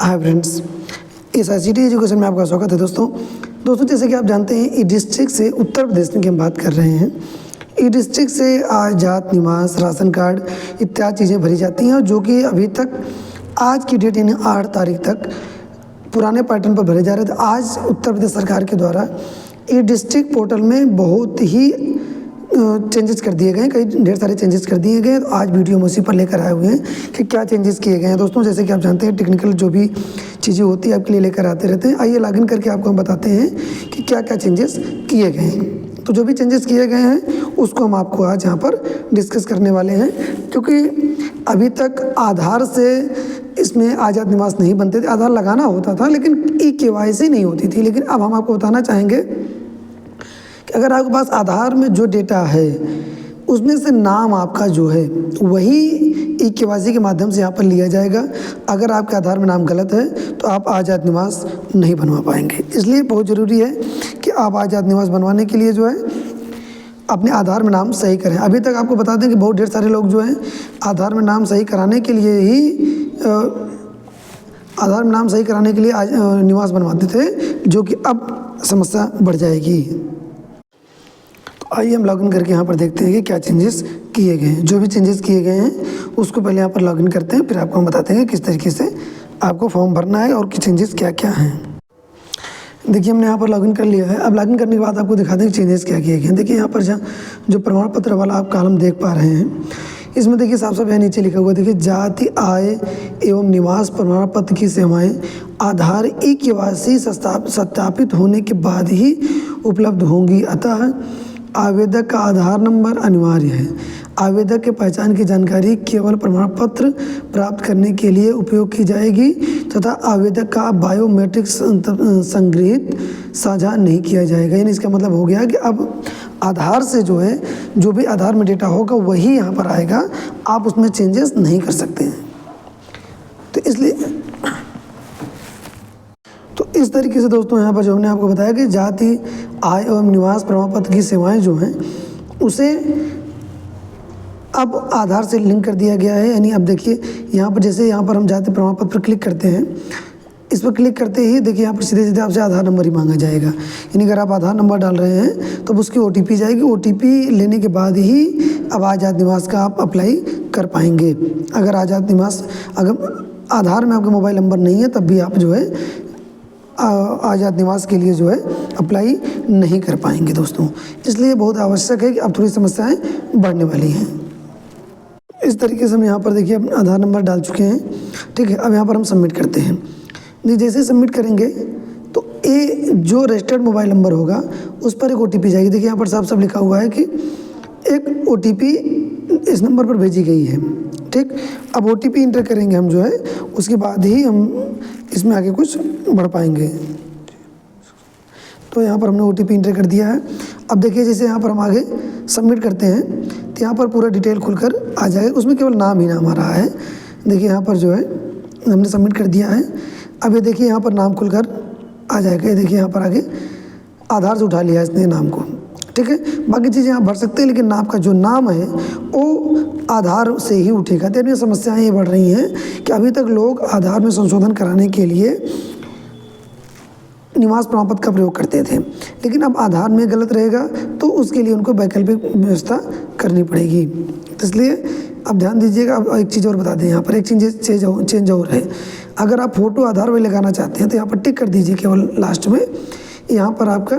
Hi friends, इस ICT education में आपका स्वागत है। दोस्तों जैसे कि आप जानते हैं, ई डिस्ट्रिक्ट से उत्तर प्रदेश की हम बात कर रहे हैं। ई डिस्ट्रिक्ट से आय, जात, निवास, राशन कार्ड इत्यादि चीज़ें भरी जाती हैं और जो कि अभी तक आज की डेट यानी 8 तारीख तक पुराने पैटर्न पर भरे जा रहे थे। आज उत्तर प्रदेश सरकार के द्वारा ई डिस्ट्रिक्ट पोर्टल में बहुत ही चेंजेस कर दिए गए हैं, कई ढेर सारे चेंजेस कर दिए गए। तो आज वीडियो में उसी पर लेकर आए हुए हैं कि क्या चेंजेस किए गए हैं। दोस्तों जैसे कि आप जानते हैं, टेक्निकल जो भी चीज़ें होती है आपके लिए लेकर आते रहते हैं। आइए लॉगिन करके आपको हम बताते हैं कि क्या क्या चेंजेस किए गए हैं। तो जो भी चेंजेस किए गए हैं उसको हम आपको आज यहाँ पर डिस्कस करने वाले हैं, क्योंकि अभी तक आधार से इसमें आज़ाद निवास नहीं बनते थे। आधार लगाना होता था लेकिन KYC नहीं होती थी। लेकिन अब हम आपको बताना चाहेंगे कि अगर आपके पास आधार में जो डेटा है उसमें से नाम आपका जो है वही KYC के माध्यम से यहाँ पर लिया जाएगा। अगर आपके आधार में नाम गलत है तो आप आज़ाद निवास नहीं बनवा पाएंगे। इसलिए बहुत ज़रूरी है कि आप आज़ाद निवास बनवाने के लिए जो है अपने आधार में नाम सही करें। अभी तक आपको बता दें कि बहुत ढेर सारे लोग जो हैं आधार में नाम सही कराने के लिए ही निवास बनवाते थे, जो कि अब समस्या बढ़ जाएगी। आइए हम लॉगिन करके यहाँ पर देखते हैं कि क्या चेंजेस किए गए हैं। जो भी चेंजेस किए गए हैं उसको पहले यहाँ पर लॉगिन करते हैं, फिर आपको हम बताते हैं किस तरीके से आपको फॉर्म भरना है और चेंजेस क्या क्या हैं। देखिए हमने यहाँ पर लॉगिन कर लिया है। अब लॉगिन करने के बाद आपको दिखा दें कि चेंजेस क्या किए गए हैं। देखिए यहाँ पर जो प्रमाण पत्र वाला आप कॉलम देख पा रहे हैं, इसमें देखिए साफ साफ यहाँ नीचे लिखा हुआ, देखिए जाति, आय एवं निवास प्रमाण पत्र की सेवाएं आधार KYC सत्यापित होने के बाद ही उपलब्ध होंगी। अतः आवेदक का आधार नंबर अनिवार्य है। आवेदक के पहचान की जानकारी केवल प्रमाण पत्र प्राप्त करने के लिए उपयोग की जाएगी तथा आवेदक का बायोमेट्रिक संग्रहित साझा नहीं किया जाएगा। यानी इसका मतलब हो गया कि अब आधार से जो है जो भी आधार में डेटा होगा वही यहाँ पर आएगा, आप उसमें चेंजेस नहीं कर सकते हैं। तो इसलिए इस तरीके से दोस्तों यहाँ पर जो हमने आपको बताया कि जाति, आय एवं निवास प्रमाण पत्र की सेवाएं जो हैं उसे अब आधार से लिंक कर दिया गया है। यानी अब देखिए यहाँ पर जैसे यहाँ पर हम जाति प्रमाण पत्र पर क्लिक करते हैं, इस पर क्लिक करते ही देखिए यहाँ पर सीधे सीधे आपसे आधार नंबर ही मांगा जाएगा। यानी अगर आप आधार नंबर डाल रहे हैं तो उसकी OTP जाएगी। OTP लेने के बाद ही अब आज़ाद निवास का आप अप्लाई कर पाएंगे। अगर आधार में आपका मोबाइल नंबर नहीं है तब भी आप जो है आज़ाद निवास के लिए जो है अप्लाई नहीं कर पाएंगे दोस्तों। इसलिए बहुत आवश्यक है कि अब थोड़ी समस्याएं बढ़ने वाली हैं। इस तरीके से हम यहाँ पर देखिए अपना आधार नंबर डाल चुके हैं, ठीक है। अब यहाँ पर हम सबमिट करते हैं। जैसे सबमिट करेंगे तो जो रजिस्टर्ड मोबाइल नंबर होगा उस पर एक OTP जाएगी। देखिए यहाँ पर साफ साफ लिखा हुआ है कि एक OTP इस नंबर पर भेजी गई है, ठीक। अब OTP इंटर करेंगे हम जो है, उसके बाद ही हम इसमें आगे कुछ बढ़ पाएंगे। तो यहाँ पर हमने OTP इंटर कर दिया है। अब देखिए जैसे यहाँ पर हम आगे सबमिट करते हैं तो यहाँ पर पूरा डिटेल खुलकर आ जाएगा। उसमें केवल नाम ही नाम आ रहा है। देखिए यहाँ पर जो है हमने सबमिट कर दिया है। अब ये देखिए यहाँ पर नाम खुलकर आ जाएगा। ये देखिए यहाँ पर आगे आधार से उठा लिया इसने नाम को, ठीक है। बाकी चीज़ें आप भर सकते हैं लेकिन आपका जो नाम है वो आधार से ही उठेगा। तो ये समस्याएं ये बढ़ रही हैं कि अभी तक लोग आधार में संशोधन कराने के लिए निवास प्रमाण पत्र का प्रयोग करते थे, लेकिन अब आधार में गलत रहेगा तो उसके लिए उनको वैकल्पिक व्यवस्था करनी पड़ेगी। तो इसलिए अब ध्यान दीजिएगा। अब एक चीज़ और बता दें, यहाँ पर एक चेंज और है। अगर आप फ़ोटो आधार में लगाना चाहते हैं तो यहाँ पर टिक कर दीजिए केवल लास्ट में। यहाँ पर आपका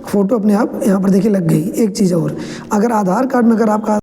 फ़ोटो अपने आप यहाँ पर देखिए लग गई। एक चीज़ और, अगर आधार कार्ड में अगर आपका